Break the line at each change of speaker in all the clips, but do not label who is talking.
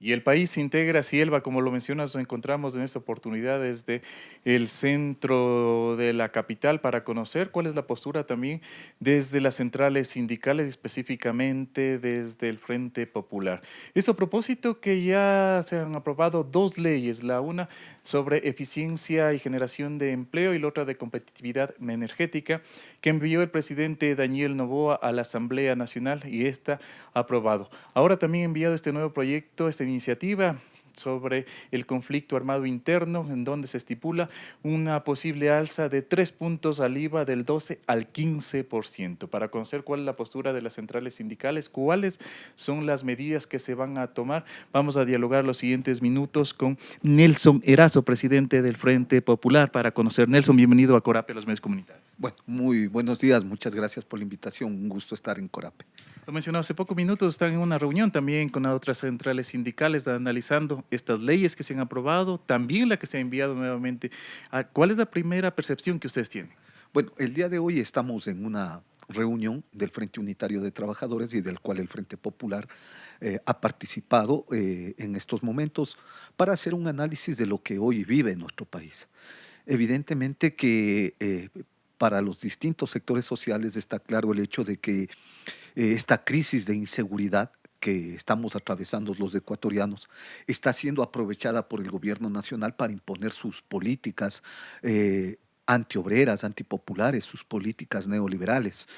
Y el país se integra, Cielva, como lo mencionas, nos encontramos en esta oportunidad desde el centro de la capital para conocer cuál es la postura también desde las centrales sindicales, específicamente desde el Frente Popular. Esto a propósito que ya se han aprobado dos leyes, la una sobre eficiencia y generación de empleo y la otra de competitividad energética, que envió el presidente Daniel Noboa a la Asamblea Nacional y está aprobado. Ahora también ha enviado este nuevo proyecto, esta iniciativa sobre el conflicto armado interno, en donde se estipula una posible alza de 3 puntos al IVA del 12 al 15%. Para conocer cuál es la postura de las centrales sindicales, cuáles son las medidas que se van a tomar, vamos a dialogar los siguientes minutos con Nelson Erazo, presidente del Frente Popular, para conocer. Nelson, bienvenido a Corape, los medios comunitarios.
Bueno, muy buenos días, muchas gracias por la invitación, un gusto estar en Corape.
Lo mencionaba hace pocos minutos, están en una reunión también con otras centrales sindicales analizando estas leyes que se han aprobado, también la que se ha enviado nuevamente. ¿Cuál es la primera percepción que ustedes tienen?
Bueno, el día de hoy estamos en una reunión del Frente Unitario de Trabajadores y del cual el Frente Popular ha participado en estos momentos para hacer un análisis de lo que hoy vive nuestro país. Evidentemente que para los distintos sectores sociales está claro el hecho de que esta crisis de inseguridad que estamos atravesando los ecuatorianos está siendo aprovechada por el gobierno nacional para imponer sus políticas antiobreras, antipopulares, sus políticas neoliberales.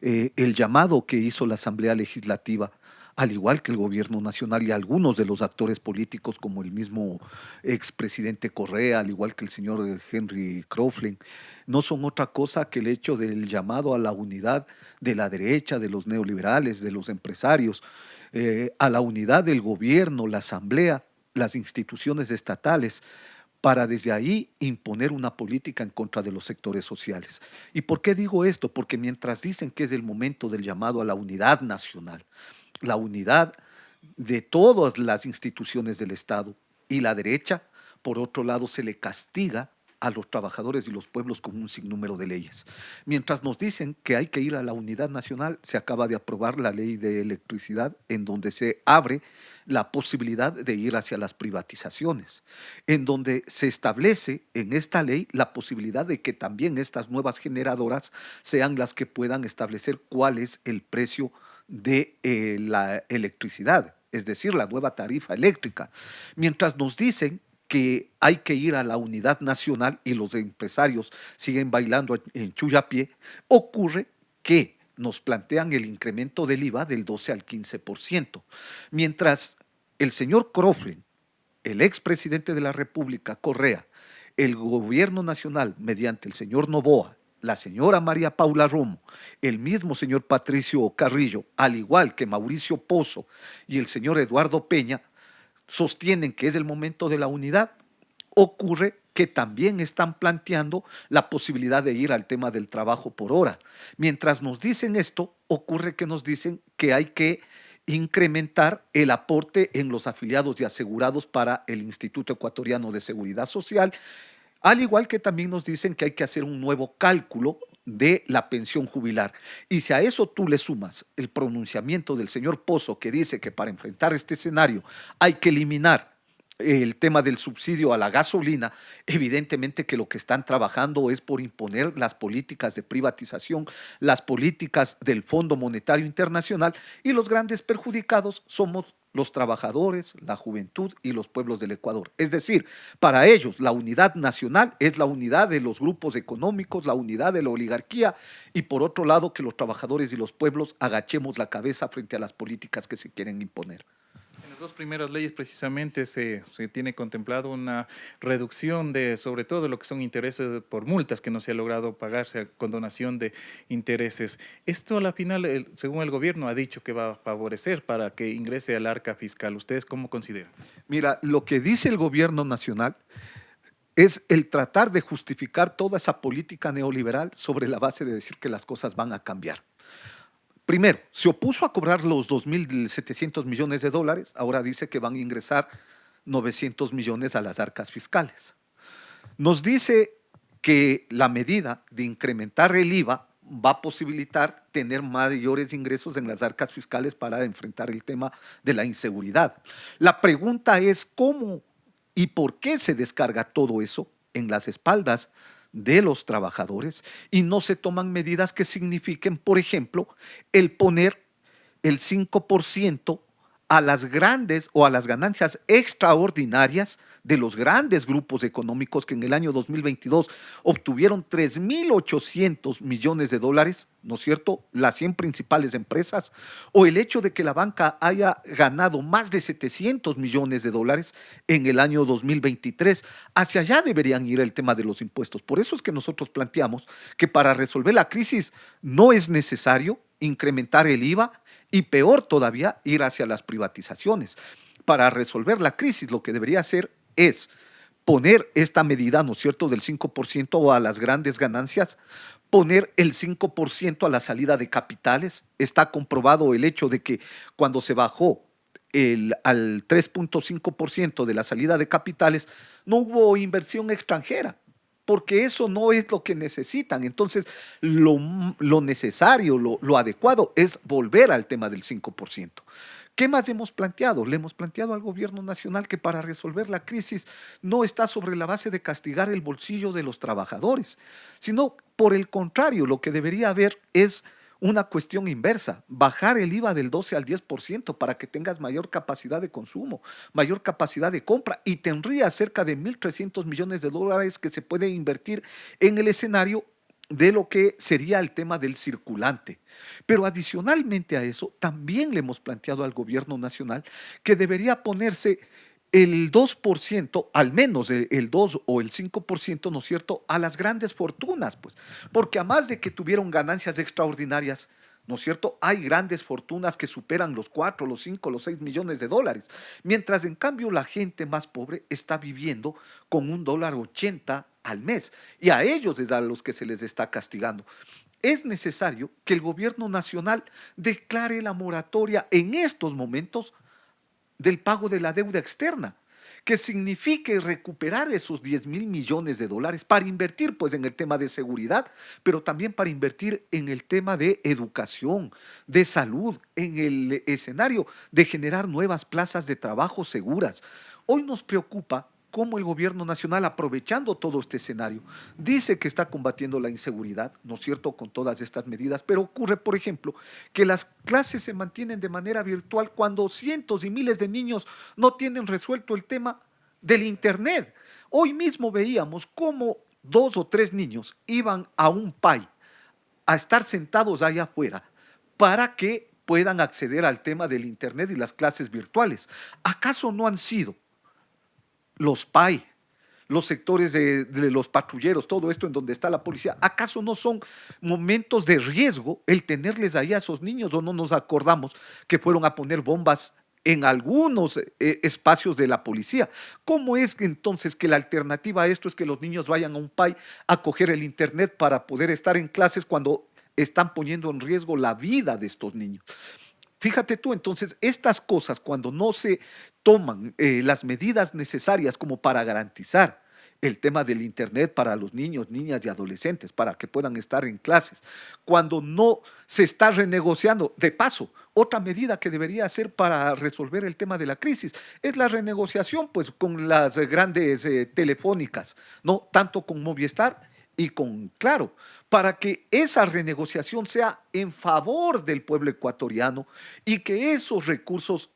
El llamado que hizo la Asamblea Legislativa, al igual que el gobierno nacional y algunos de los actores políticos, como el mismo expresidente Correa, al igual que el señor Henry Croflin, no son otra cosa que el hecho del llamado a la unidad de la derecha, de los neoliberales, de los empresarios, a la unidad del gobierno, la Asamblea, las instituciones estatales, para desde ahí imponer una política en contra de los sectores sociales. ¿Y por qué digo esto? Porque mientras dicen que es el momento del llamado a la unidad nacional, la unidad de todas las instituciones del Estado y la derecha, por otro lado, se le castiga a los trabajadores y los pueblos con un sinnúmero de leyes. Mientras nos dicen que hay que ir a la unidad nacional, se acaba de aprobar la ley de electricidad en donde se abre la posibilidad de ir hacia las privatizaciones, en donde se establece en esta ley la posibilidad de que también estas nuevas generadoras sean las que puedan establecer cuál es el precio de la electricidad, es decir, la nueva tarifa eléctrica. Mientras nos dicen que hay que ir a la unidad nacional y los empresarios siguen bailando en chullapié, ocurre que nos plantean el incremento del IVA del 12 al 15%. Mientras el señor Croflin, el expresidente de la República, Correa, el gobierno nacional, mediante el señor Noboa, la señora María Paula Romo, el mismo señor Patricio Carrillo, al igual que Mauricio Pozo y el señor Eduardo Peña, sostienen que es el momento de la unidad, ocurre que también están planteando la posibilidad de ir al tema del trabajo por hora. Mientras nos dicen esto, ocurre que nos dicen que hay que incrementar el aporte en los afiliados y asegurados para el Instituto Ecuatoriano de Seguridad Social, al igual que también nos dicen que hay que hacer un nuevo cálculo de la pensión jubilar. Y si a eso tú le sumas el pronunciamiento del señor Pozo que dice que para enfrentar este escenario hay que eliminar el tema del subsidio a la gasolina, evidentemente que lo que están trabajando es por imponer las políticas de privatización, las políticas del Fondo Monetario Internacional, y los grandes perjudicados somos los trabajadores, la juventud y los pueblos del Ecuador. Es decir, para ellos la unidad nacional es la unidad de los grupos económicos, la unidad de la oligarquía, y por otro lado que los trabajadores y los pueblos agachemos la cabeza frente a las políticas que se quieren imponer.
En las dos primeras leyes precisamente se tiene contemplado una reducción de, sobre todo, lo que son intereses por multas que no se ha logrado pagarse, condonación de intereses. Esto a la final, según el gobierno, ha dicho que va a favorecer para que ingrese al arca fiscal. ¿Ustedes cómo consideran?
Mira, lo que dice el gobierno nacional es el tratar de justificar toda esa política neoliberal sobre la base de decir que las cosas van a cambiar. Primero, se opuso a cobrar los 2.700 millones de dólares, ahora dice que van a ingresar 900 millones a las arcas fiscales. Nos dice que la medida de incrementar el IVA va a posibilitar tener mayores ingresos en las arcas fiscales para enfrentar el tema de la inseguridad. La pregunta es cómo y por qué se descarga todo eso en las espaldas de los trabajadores y no se toman medidas que signifiquen, por ejemplo, el poner el 5% a las grandes o a las ganancias extraordinarias de los grandes grupos económicos que en el año 2022 obtuvieron 3.800 millones de dólares, ¿no es cierto?, las 100 principales empresas, o el hecho de que la banca haya ganado más de 700 millones de dólares en el año 2023. Hacia allá deberían ir el tema de los impuestos. Por eso es que nosotros planteamos que para resolver la crisis no es necesario incrementar el IVA y peor todavía ir hacia las privatizaciones. Para resolver la crisis lo que debería hacer es poner esta medida, ¿no es cierto?, del 5% a las grandes ganancias, poner el 5% a la salida de capitales. Está comprobado el hecho de que cuando se bajó al 3.5% de la salida de capitales, no hubo inversión extranjera, porque eso no es lo que necesitan. Entonces, lo necesario, lo adecuado es volver al tema del 5%. ¿Qué más hemos planteado? Le hemos planteado al gobierno nacional que para resolver la crisis no está sobre la base de castigar el bolsillo de los trabajadores, sino por el contrario, lo que debería haber es una cuestión inversa, bajar el IVA del 12 al 10% para que tengas mayor capacidad de consumo, mayor capacidad de compra y tendría cerca de 1.300 millones de dólares que se puede invertir en el escenario de lo que sería el tema del circulante. Pero adicionalmente a eso, también le hemos planteado al gobierno nacional que debería ponerse el 2%, al menos el 2 o el 5%, ¿no es cierto?, a las grandes fortunas, pues, porque a más de que tuvieron ganancias extraordinarias, ¿no es cierto?, hay grandes fortunas que superan los 4, los 5, los 6 millones de dólares, mientras en cambio la gente más pobre está viviendo con $1.80 al mes, y a ellos es a los que se les está castigando. Es necesario que el gobierno nacional declare la moratoria en estos momentos del pago de la deuda externa, que signifique recuperar esos 10.000 millones de dólares para invertir pues en el tema de seguridad, pero también para invertir en el tema de educación, de salud, en el escenario de generar nuevas plazas de trabajo seguras. Hoy nos preocupa cómo el gobierno nacional, aprovechando todo este escenario, dice que está combatiendo la inseguridad, ¿no es cierto?, con todas estas medidas, pero ocurre, por ejemplo, que las clases se mantienen de manera virtual cuando cientos y miles de niños no tienen resuelto el tema del Internet. Hoy mismo veíamos cómo 2 o 3 niños iban a un PAI a estar sentados allá afuera para que puedan acceder al tema del Internet y las clases virtuales. ¿Acaso no han sido los PAI, los sectores de los patrulleros, todo esto en donde está la policía? ¿Acaso no son momentos de riesgo el tenerles ahí a esos niños, o no nos acordamos que fueron a poner bombas en algunos espacios de la policía? ¿Cómo es que entonces que la alternativa a esto es que los niños vayan a un PAI a coger el Internet para poder estar en clases cuando están poniendo en riesgo la vida de estos niños? Fíjate tú, entonces, estas cosas cuando no se toman las medidas necesarias como para garantizar el tema del Internet para los niños, niñas y adolescentes, para que puedan estar en clases, cuando no se está renegociando, de paso, otra medida que debería hacer para resolver el tema de la crisis es la renegociación pues, con las grandes telefónicas, ¿no?, tanto con Movistar y con Claro, para que esa renegociación sea en favor del pueblo ecuatoriano y que esos recursos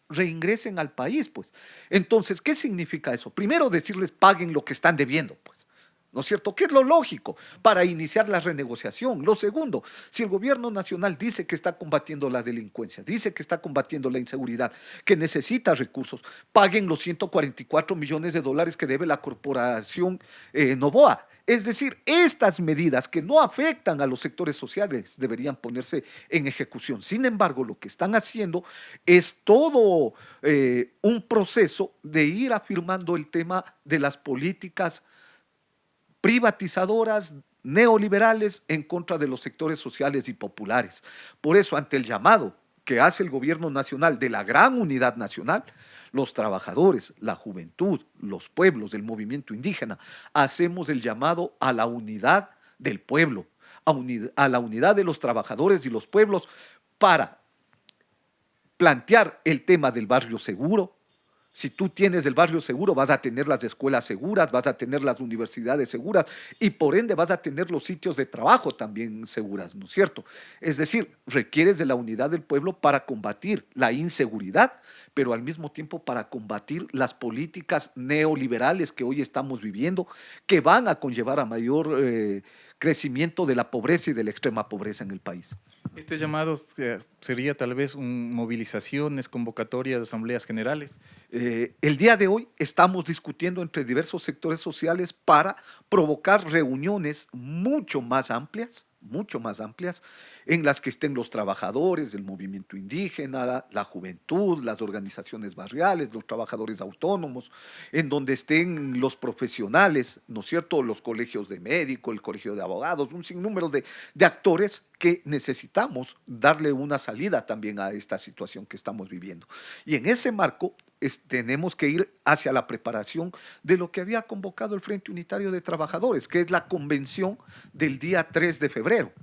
reingresen al país, pues. Entonces, ¿qué significa eso? Primero, decirles paguen lo que están debiendo, pues. ¿No es cierto? ¿Qué es lo lógico para iniciar la renegociación? Lo segundo, si el gobierno nacional dice que está combatiendo la delincuencia, dice que está combatiendo la inseguridad, que necesita recursos, paguen los 144 millones de dólares que debe la corporación Novoa. Es decir, estas medidas que no afectan a los sectores sociales deberían ponerse en ejecución. Sin embargo, lo que están haciendo es todo un proceso de ir afirmando el tema de las políticas privatizadoras, neoliberales en contra de los sectores sociales y populares. Por eso, ante el llamado que hace el gobierno nacional de la gran unidad nacional, los trabajadores, la juventud, los pueblos, el movimiento indígena, hacemos el llamado a la unidad del pueblo, a la unidad de los trabajadores y los pueblos para plantear el tema del barrio seguro. Si tú tienes el barrio seguro, vas a tener las escuelas seguras, vas a tener las universidades seguras y por ende vas a tener los sitios de trabajo también seguras, ¿no es cierto? Es decir, requieres de la unidad del pueblo para combatir la inseguridad, pero al mismo tiempo para combatir las políticas neoliberales que hoy estamos viviendo, que van a conllevar a mayor crecimiento de la pobreza y de la extrema pobreza en el país.
Este llamado sería tal vez movilizaciones, convocatorias de asambleas generales.
El día de hoy estamos discutiendo entre diversos sectores sociales para provocar reuniones mucho más amplias, en las que estén los trabajadores, el movimiento indígena, la juventud, las organizaciones barriales, los trabajadores autónomos, en donde estén los profesionales, ¿no es cierto?, los colegios de médicos, el colegio de abogados, un sinnúmero de actores que necesitamos darle una salida también a esta situación que estamos viviendo. Y en ese marco tenemos que ir hacia la preparación de lo que había convocado el Frente Unitario de Trabajadores, que es la convención del día 3 de febrero.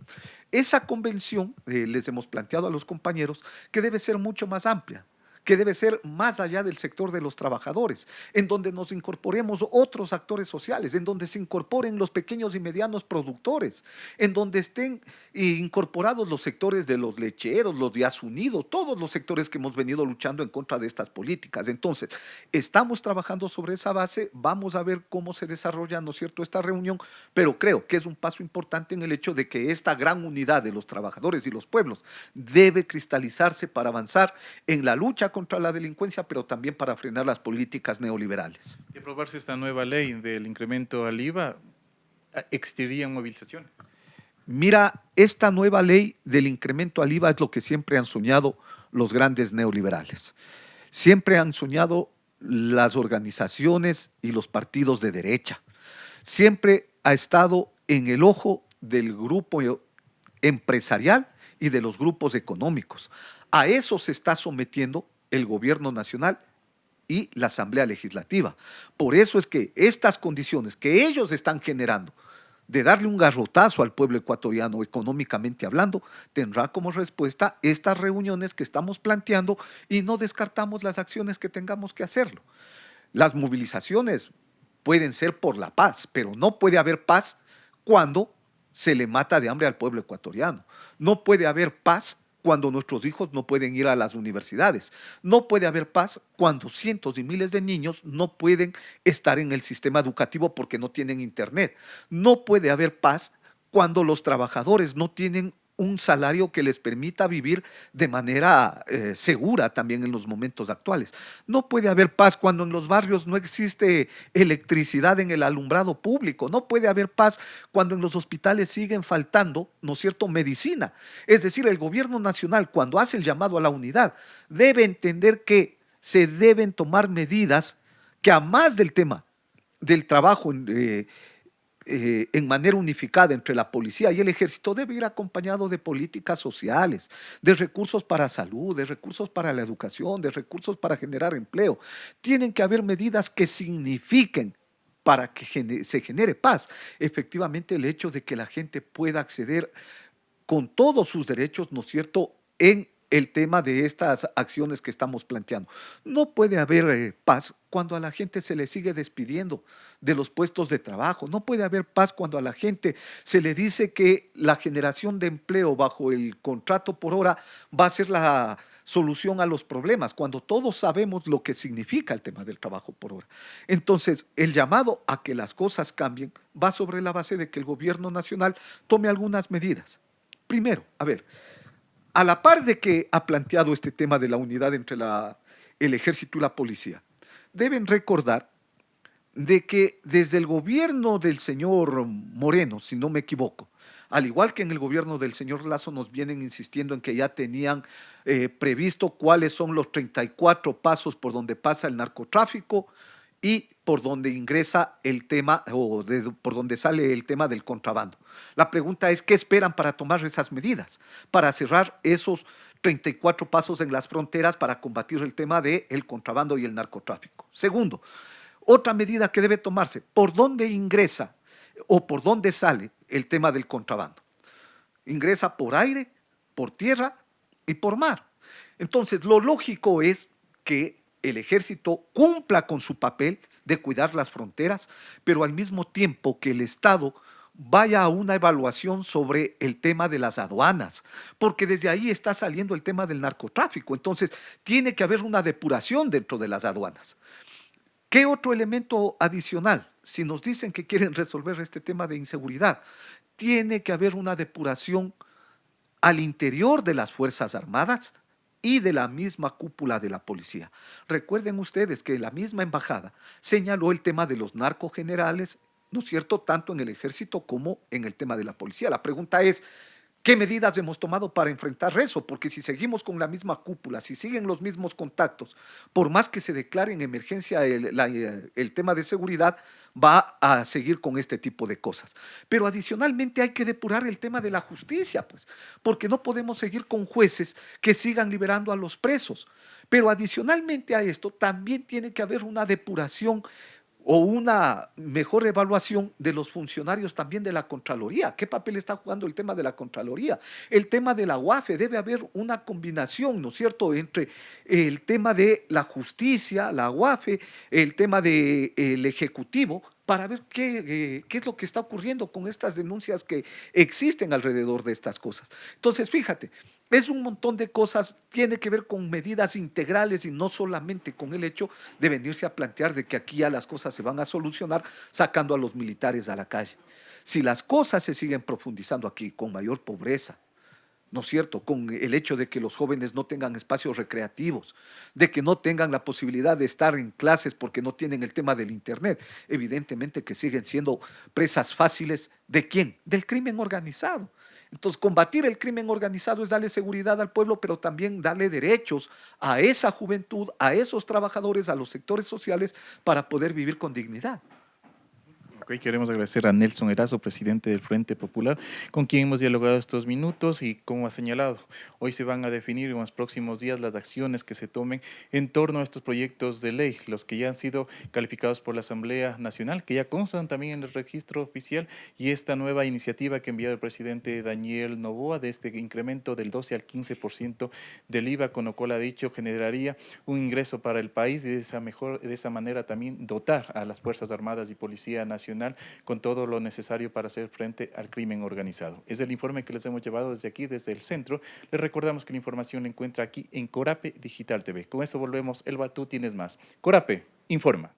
Esa convención, les hemos planteado a los compañeros, que debe ser mucho más amplia, que debe ser más allá del sector de los trabajadores, en donde nos incorporemos otros actores sociales, en donde se incorporen los pequeños y medianos productores, en donde estén incorporados los sectores de los lecheros, los días unidos, todos los sectores que hemos venido luchando en contra de estas políticas. Entonces, estamos trabajando sobre esa base, vamos a ver cómo se desarrolla, ¿no es cierto?, esta reunión, pero creo que es un paso importante en el hecho de que esta gran unidad de los trabajadores y los pueblos debe cristalizarse para avanzar en la lucha contra la delincuencia, pero también para frenar las políticas neoliberales.
De aprobarse esta nueva ley del incremento al IVA, ¿existirían movilizaciones?
Mira, esta nueva ley del incremento al IVA es lo que siempre han soñado los grandes neoliberales. Siempre han soñado las organizaciones y los partidos de derecha. Siempre ha estado en el ojo del grupo empresarial y de los grupos económicos. A eso se está sometiendo el gobierno nacional y la Asamblea Legislativa. Por eso es que estas condiciones que ellos están generando de darle un garrotazo al pueblo ecuatoriano económicamente hablando, tendrá como respuesta estas reuniones que estamos planteando y no descartamos las acciones que tengamos que hacerlo. Las movilizaciones pueden ser por la paz, pero no puede haber paz cuando se le mata de hambre al pueblo ecuatoriano. No puede haber paz cuando nuestros hijos no pueden ir a las universidades. No puede haber paz cuando cientos y miles de niños no pueden estar en el sistema educativo porque no tienen internet. No puede haber paz cuando los trabajadores no tienen un salario que les permita vivir de manera segura también en los momentos actuales. No puede haber paz cuando en los barrios no existe electricidad en el alumbrado público. No puede haber paz cuando en los hospitales siguen faltando, ¿no es cierto?, medicina. Es decir, el gobierno nacional, cuando hace el llamado a la unidad, debe entender que se deben tomar medidas que, a más del tema del trabajo en manera unificada entre la policía y el ejército, debe ir acompañado de políticas sociales, de recursos para salud, de recursos para la educación, de recursos para generar empleo. Tienen que haber medidas que signifiquen para que se genere paz. Efectivamente, el hecho de que la gente pueda acceder con todos sus derechos, ¿no es cierto?, en el tema de estas acciones que estamos planteando. No puede haber paz cuando a la gente se le sigue despidiendo de los puestos de trabajo. No puede haber paz cuando a la gente se le dice que la generación de empleo bajo el contrato por hora va a ser la solución a los problemas, cuando todos sabemos lo que significa el tema del trabajo por hora. Entonces, el llamado a que las cosas cambien va sobre la base de que el gobierno nacional tome algunas medidas. Primero, a la par de que ha planteado este tema de la unidad entre el ejército y la policía, deben recordar de que desde el gobierno del señor Moreno, si no me equivoco, al igual que en el gobierno del señor Lazo, nos vienen insistiendo en que ya tenían previsto cuáles son los 34 pasos por donde pasa el narcotráfico y por donde ingresa el tema por donde sale el tema del contrabando. La pregunta es, ¿qué esperan para tomar esas medidas? Para cerrar esos 34 pasos en las fronteras para combatir el tema del contrabando y el narcotráfico. Segundo, otra medida que debe tomarse, ¿por dónde ingresa o por dónde sale el tema del contrabando? ingresa por aire, por tierra y por mar. Entonces, lo lógico es que el ejército cumpla con su papel de cuidar las fronteras, pero al mismo tiempo que el Estado vaya a una evaluación sobre el tema de las aduanas, porque desde ahí está saliendo el tema del narcotráfico. Entonces, tiene que haber una depuración dentro de las aduanas. ¿Qué otro elemento adicional? Si nos dicen que quieren resolver este tema de inseguridad, tiene que haber una depuración al interior de las Fuerzas Armadas y de la misma cúpula de la policía. Recuerden ustedes que la misma embajada señaló el tema de los narcogenerales, ¿no es cierto?, tanto en el ejército como en el tema de la policía. La pregunta es, ¿qué medidas hemos tomado para enfrentar eso? Porque si seguimos con la misma cúpula, si siguen los mismos contactos, por más que se declare en emergencia el tema de seguridad, va a seguir con este tipo de cosas. Pero adicionalmente hay que depurar el tema de la justicia, pues, porque no podemos seguir con jueces que sigan liberando a los presos. Pero adicionalmente a esto, también tiene que haber una depuración o una mejor evaluación de los funcionarios también de la Contraloría. ¿Qué papel está jugando el tema de la Contraloría? El tema de la UAFE, debe haber una combinación, ¿no es cierto?, entre el tema de la justicia, la UAFE, el tema del Ejecutivo, para ver qué es lo que está ocurriendo con estas denuncias que existen alrededor de estas cosas. Entonces, fíjate, es un montón de cosas, tiene que ver con medidas integrales y no solamente con el hecho de venirse a plantear de que aquí ya las cosas se van a solucionar sacando a los militares a la calle. Si las cosas se siguen profundizando aquí con mayor pobreza, ¿no es cierto?, con el hecho de que los jóvenes no tengan espacios recreativos, de que no tengan la posibilidad de estar en clases porque no tienen el tema del internet, evidentemente que siguen siendo presas fáciles. ¿De quién? Del crimen organizado. Entonces, combatir el crimen organizado es darle seguridad al pueblo, pero también darle derechos a esa juventud, a esos trabajadores, a los sectores sociales, para poder vivir con dignidad.
Ok, queremos agradecer a Nelson Erazo, presidente del Frente Popular, con quien hemos dialogado estos minutos y como ha señalado, hoy se van a definir en los próximos días las acciones que se tomen en torno a estos proyectos de ley, los que ya han sido calificados por la Asamblea Nacional, que ya constan también en el registro oficial, y esta nueva iniciativa que ha enviado el presidente Daniel Noboa de este incremento del 12 al 15% del IVA, con lo cual ha dicho generaría un ingreso para el país y de esa manera también dotar a las Fuerzas Armadas y Policía Nacional con todo lo necesario para hacer frente al crimen organizado. Es el informe que les hemos llevado desde aquí, desde el centro. Les recordamos que la información la encuentra aquí en Corape Digital TV. Con esto volvemos. Elba, tú tienes más. Corape, informa.